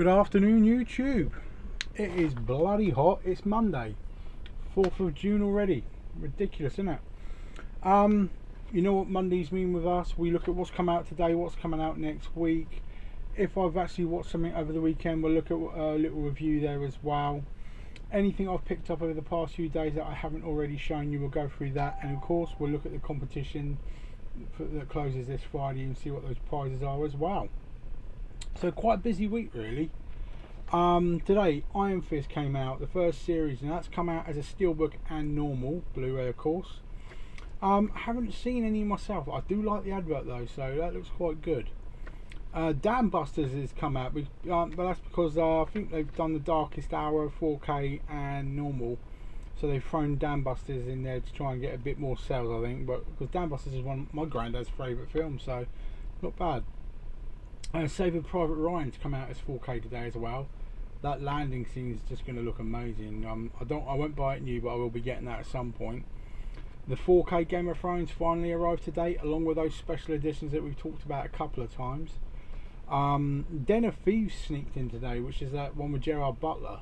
Good afternoon, YouTube. It is bloody hot. It's Monday, 4th of June already. Ridiculous, isn't it? You know what Mondays mean with us? We look at what's come out today, what's coming out next week. If I've actually watched something over the weekend, we'll look at a little review there as well. Anything I've picked up over the past few days that I haven't already shown you, we'll go through that. And of course, we'll look at the competition that closes this Friday and see what those prizes are as well. So quite a busy week really. Today Iron Fist came out, the first series, and that's come out as a steelbook and normal Blu-ray, of course. Haven't seen any myself. I do like the advert though, so that looks quite good. Dam Busters has come out, but that's because I think they've done the Darkest Hour 4K and normal, so they've thrown Dam Busters in there to try and get a bit more sales, I think. But because Dam Busters is one of my granddad's favourite films, so not bad. Saving Private Ryan's come out as 4K today as well. That landing scene is just going to look amazing. I won't buy it new, but I will be getting that at some point. The 4K Game of Thrones finally arrived today, along with those special editions that we've talked about a couple of times. Den of Thieves sneaked in today, which is that one with Gerard Butler.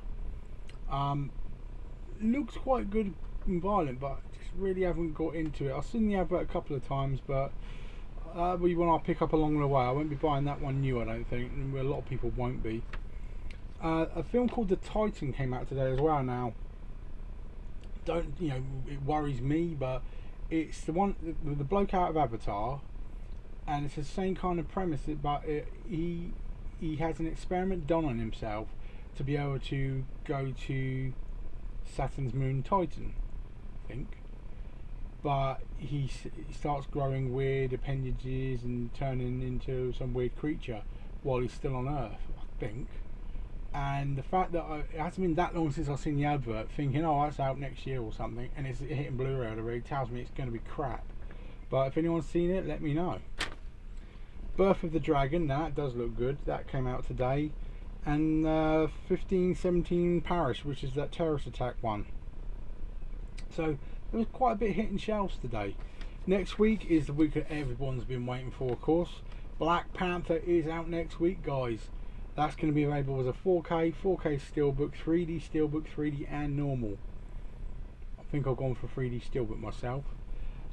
Looks quite good and violent, but just really haven't got into it. I've seen the advert a couple of times, but we want to pick up along the way. I won't be buying that one new, I don't think, and a lot of people won't be. A film called The Titan came out today as well. Now, it worries me, but it's the one, the bloke out of Avatar, and it's the same kind of premise, but he has an experiment done on himself to be able to go to Saturn's moon Titan, I think. But he starts growing weird appendages and turning into some weird creature while he's still on Earth, I think. And the fact that it hasn't been that long since I've seen the advert, thinking, oh, that's out next year or something, and it's hitting Blu-ray already, tells me it's going to be crap. But if anyone's seen it, let me know. Birth of the Dragon, that does look good. That came out today. And 1517 Parish, which is that terrorist attack one. So there was quite a bit hitting shelves today. Next week is the week that everyone's been waiting for, of course. Black Panther is out next week, guys. That's going to be available as a 4K Steelbook, 3D Steelbook, 3D and normal. I think I've gone for 3D Steelbook myself.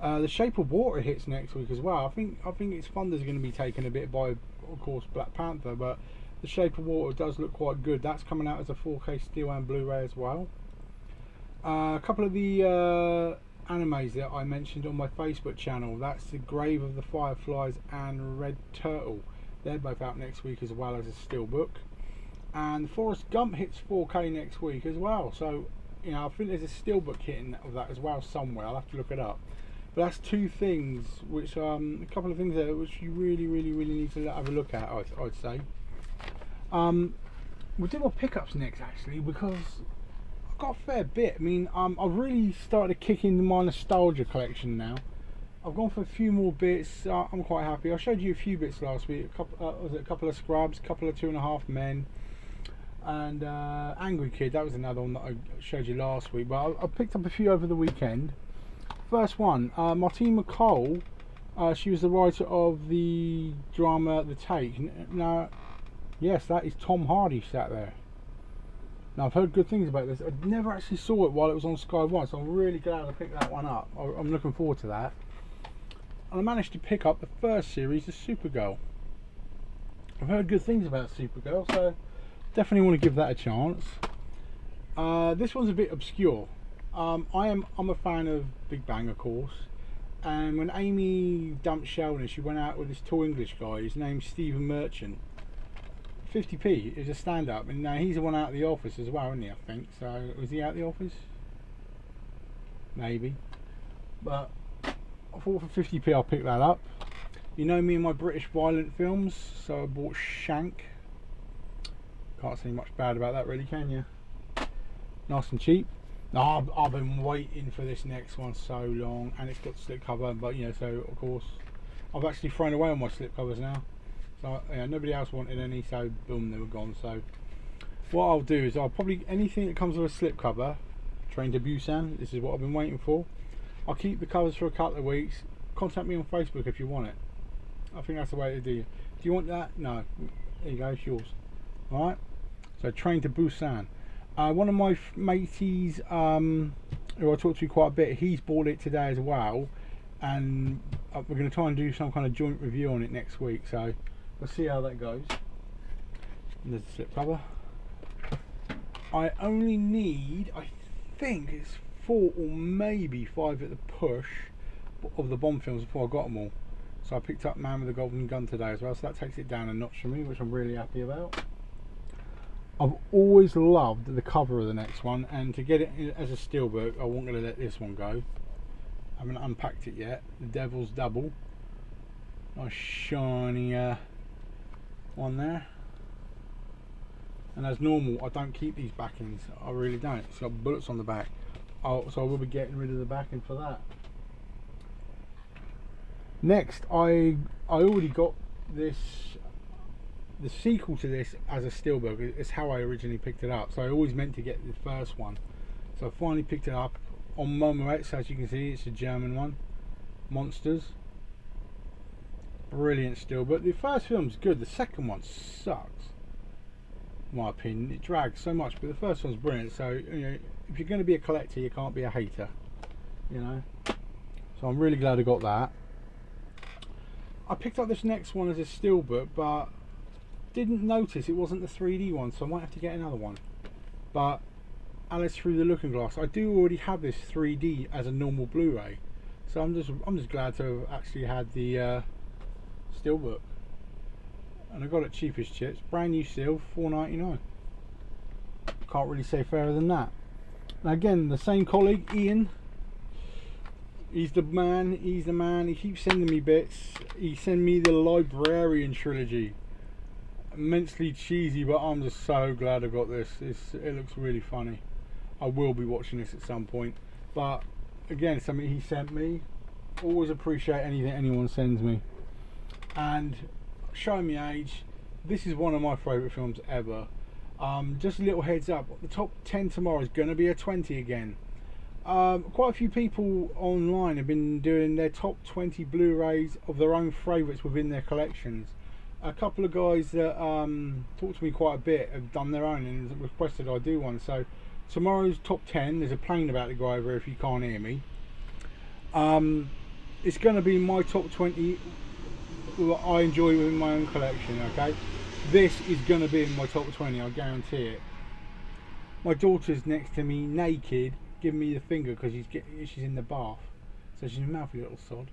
The Shape of Water hits next week as well. I think its thunder's going to be taken a bit by, of course, Black Panther, but The Shape of Water does look quite good. That's coming out as a 4K Steel and Blu-ray as well. A couple of the animes that I mentioned on my Facebook channel, that's The Grave of the Fireflies and Red Turtle. They're both out next week as well as a steelbook. And Forrest Gump hits 4K next week as well. So, I think there's a steelbook hitting of that as well somewhere. I'll have to look it up. But that's two things, which a couple of things there which you really need to have a look at, I'd say. We'll do our pickups next actually, because I've got a fair bit. I mean, I've really started to kick into my nostalgia collection now. I've gone for a few more bits. I'm quite happy. I showed you a few bits last week. A couple of Scrubs, a couple of 2.5 Men, and Angry Kid. That was another one that I showed you last week. But I picked up a few over the weekend. First one, Martine McCall. She was the writer of the drama The Take. Now, yes, that is Tom Hardy sat there. Now, I've heard good things about this. I never actually saw it while it was on Sky One, so I'm really glad I picked that one up. I'm looking forward to that. And I managed to pick up the first series of Supergirl. I've heard good things about Supergirl, so definitely want to give that a chance. This one's a bit obscure. I'm a fan of Big Bang, of course. And when Amy dumped Sheldon, she went out with this tall English guy. His name's Stephen Merchant. 50p is a stand-up, and now he's the one out of The Office as well, isn't he? I think so. Was he out of The Office? Maybe. But I thought for 50p I'll pick that up. You know me and my British violent films, so I bought Shank. Can't say much bad about that really, can you? Nice and cheap. Now, I've been waiting for this next one so long, and it's got slipcover, but so of course I've actually thrown away all my slipcovers now. So nobody else wanted any, so boom, they were gone. So what I'll do is I'll probably, anything that comes with a slipcover, Train to Busan, this is what I've been waiting for. I'll keep the covers for a couple of weeks. Contact me on Facebook if you want it. I think that's the way to do it. Do you want that? No. There you go, it's yours. Alright? So Train to Busan. One of my mateys, who I talked to quite a bit, he's bought it today as well, and we're going to try and do some kind of joint review on it next week. So we'll see how that goes. And there's the slip cover. I only need, I think it's 4 or maybe 5 at the push of the Bond films before I got them all. So I picked up Man with the Golden Gun today as well, so that takes it down a notch for me, which I'm really happy about. I've always loved the cover of the next one, and to get it as a steelbook, I wasn't going to let this one go. I haven't unpacked it yet. The Devil's Double. Nice shiny one there. And as normal, I don't keep these backings. I really don't. It's got bullets on the back. So I will be getting rid of the backing for that. Next, I already got this, the sequel to this as a steelbook. It's how I originally picked it up. So I always meant to get the first one. So I finally picked it up on Momox. As you can see, it's a German one. Monsters. Brilliant steelbook. The first film's good. The second one sucks, in my opinion. It drags so much, but the first one's brilliant. So, you know, if you're going to be a collector, you can't be a hater, you know. So I'm really glad I got that. I picked up this next one as a steelbook, but didn't notice it wasn't the 3D one, so I might have to get another one. But Alice Through the Looking Glass, I do already have this 3D as a normal Blu-ray, so I'm just glad to have actually had the steelbook. And I got it cheap as chips, brand new seal, $4.99. Can't really say fairer than that. Now again, the same colleague, Ian. He's the man. He's the man. He keeps sending me bits. He sent me the Librarian trilogy. Immensely cheesy, but I'm just so glad I got this. It looks really funny. I will be watching this at some point. But again, something he sent me. Always appreciate anything anyone sends me. And showing me age, this is one of my favourite films ever. Just a little heads up, the top 10 tomorrow is going to be a 20 again. Quite a few people online have been doing their top 20 Blu-rays of their own favourites within their collections. A couple of guys that talked to me quite a bit have done their own and requested I do one. So tomorrow's top 10, there's a plane about to go over if you can't hear me. It's going to be my top 20 that I enjoy within my own collection, okay? This is going to be in my top 20, I guarantee it. My daughter's next to me naked, giving me the finger because she's in the bath. So she's in mouthy little sod.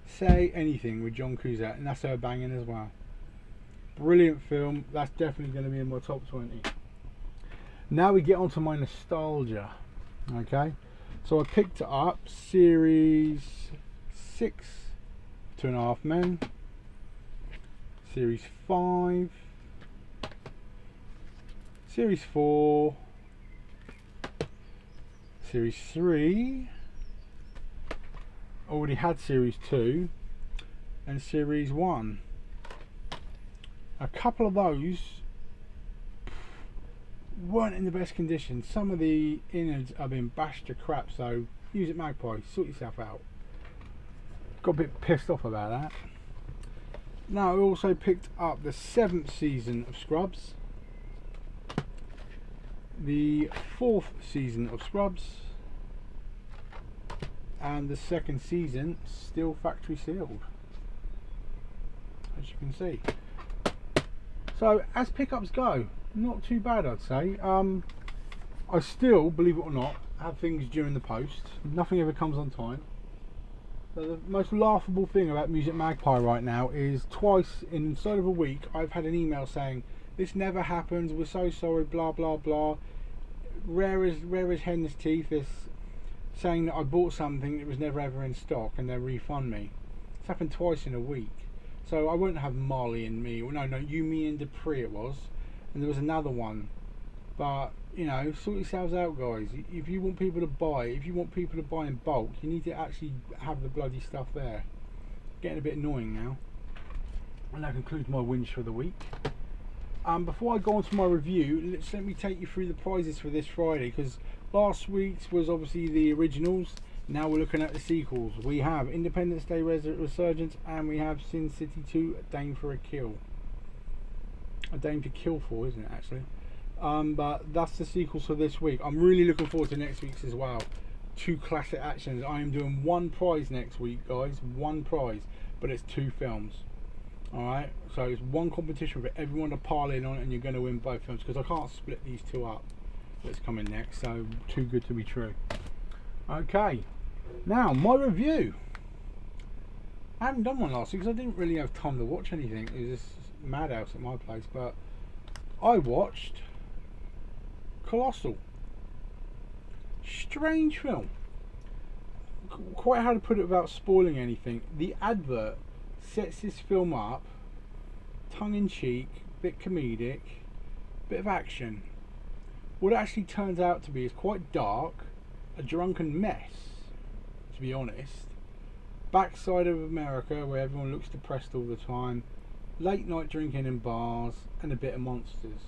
Say Anything with John Cusack, and that's her banging as well. Brilliant film. That's definitely going to be in my top 20. Now we get on to my nostalgia. Okay, so I picked up series 6, 2.5 Men, series 5, series 4, series 3, already had series 2, and series 1. A couple of those weren't in the best condition. Some of the innards have been bashed to crap, so Music Magpie, sort yourself out. Got a bit pissed off about that. Now I also picked up the 7th season of Scrubs, the 4th season of Scrubs, and the 2nd season still factory sealed, as you can see. So as pickups go, not too bad, I'd say. I still, believe it or not, have things during the post. Nothing ever comes on time. So the most laughable thing about Music Magpie right now is twice inside of a week I've had an email saying this never happens, we're so sorry, blah blah blah. Rare as hen's teeth is saying that I bought something that was never ever in stock and they'll refund me. It's happened twice in a week. So I won't have Marley and Me, well, no, You, Me and Dupree it was, and there was another one. But you know, sort yourselves out, guys. If you want people to buy, in bulk, you need to actually have the bloody stuff there. Getting a bit annoying now. And that concludes my whinge for the week. Before I go on to my review, let me take you through the prizes for this Friday, because last week's was obviously the originals. Now we're looking at the sequels. We have Independence Day Resurgence, and we have Sin City 2 Dame for a Kill. A Dame to Kill For, isn't it, actually? But that's the sequels for this week. I'm really looking forward to next week's as well. 2 classic actions. I am doing 1 prize next week, guys. 1 prize, but it's 2 films. Alright, so it's 1 competition for everyone to pile in on, and you're going to win both films, because I can't split these 2 up that's coming next, so too good to be true. Okay, now my review. I haven't done one last week because I didn't really have time to watch anything. It was just madhouse at my place, but I watched Colossal. Strange film. Quite hard to put it without spoiling anything. The advert sets this film up tongue-in-cheek, bit comedic, bit of action. What it actually turns out to be is quite dark, a drunken mess, to be honest. Backside of America, where everyone looks depressed all the time, late night drinking in bars, and a bit of monsters.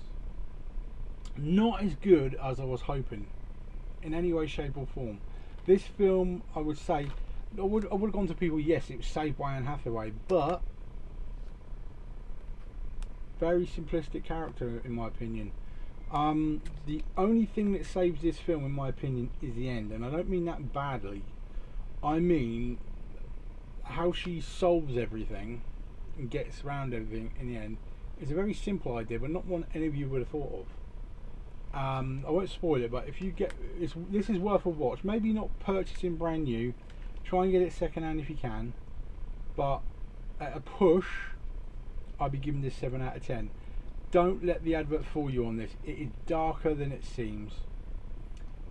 Not as good as I was hoping, in any way, shape or form. This film, I would say, I would have gone to people, yes, it was saved by Anne Hathaway, but very simplistic character in my opinion. The only thing that saves this film in my opinion is the end, and I don't mean that badly. I mean how she solves everything and gets around everything in the end. It's a very simple idea, but not one any of you would have thought of. I won't spoil it, but if you get this is worth a watch. Maybe not purchasing brand new, try and get it second hand if you can, but at a push I'd be giving this 7 out of 10. Don't let the advert fool you on this. It is darker than it seems,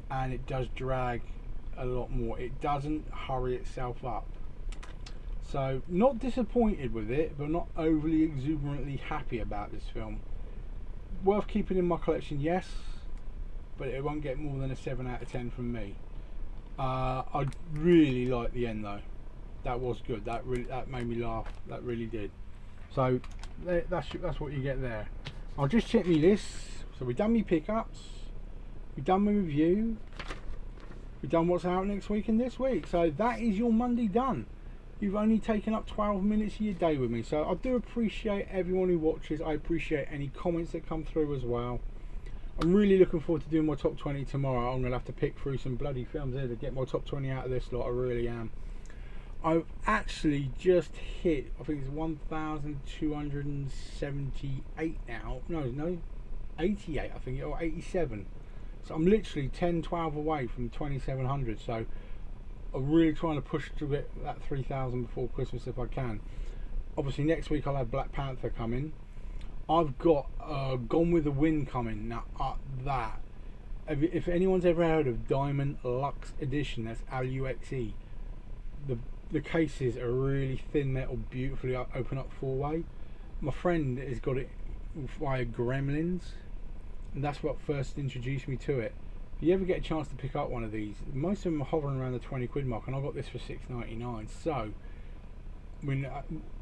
and it does drag a lot more. It doesn't hurry itself up. So not disappointed with it, but not overly exuberantly happy about this film. Worth keeping in my collection, yes, but it won't get more than a 7 out of 10 from me. I really like the end though. That was good. That made me laugh. That really did. So that's what you get there. I'll just check me list. So we've done me pickups, we've done my review, we've done what's out next week and this week. So that is your Monday done. You've only taken up 12 minutes of your day with me, so I do appreciate everyone who watches. I appreciate any comments that come through as well. I'm really looking forward to doing my top 20 tomorrow. I'm going to have to pick through some bloody films here to get my top 20 out of this lot. I really am. I've actually just hit, I think it's 1,278 now. No, 88 I think, or 87. So I'm literally 12 away from 2,700. So I'm really trying to push to get that 3,000 before Christmas if I can. Obviously next week I'll have Black Panther coming. I've got Gone with the Wind coming. Now that, if anyone's ever heard of Diamond Luxe Edition, that's LUXE. The cases are really thin metal, beautifully open up 4-way. My friend has got it via Gremlins, and that's what first introduced me to it. If you ever get a chance to pick up one of these, most of them are hovering around the 20 quid mark, and I got this for $6.99. So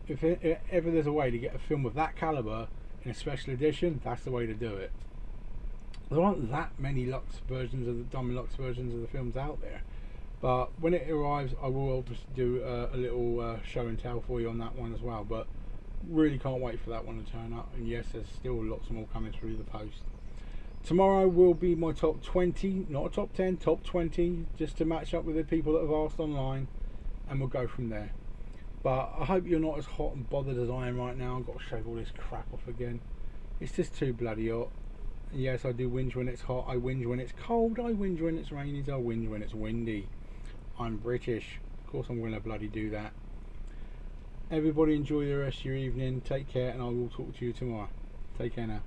if ever there's a way to get a film of that caliber in a special edition, that's the way to do it. There aren't that many Lux versions of the Diamond Lux versions of the films out there, but when it arrives I will obviously do a little show and tell for you on that one as well. But really can't wait for that one to turn up, and yes, there's still lots more coming through the post. Tomorrow will be my top 20, not a top 10, top 20, just to match up with the people that have asked online, and we'll go from there. But I hope you're not as hot and bothered as I am right now. I've got to shave all this crap off again. It's just too bloody hot. Yes, I do whinge when it's hot, I whinge when it's cold, I whinge when it's rainy, I whinge when it's windy. I'm British, of course I'm going to bloody do that. Everybody enjoy the rest of your evening, take care, and I will talk to you tomorrow. Take care now.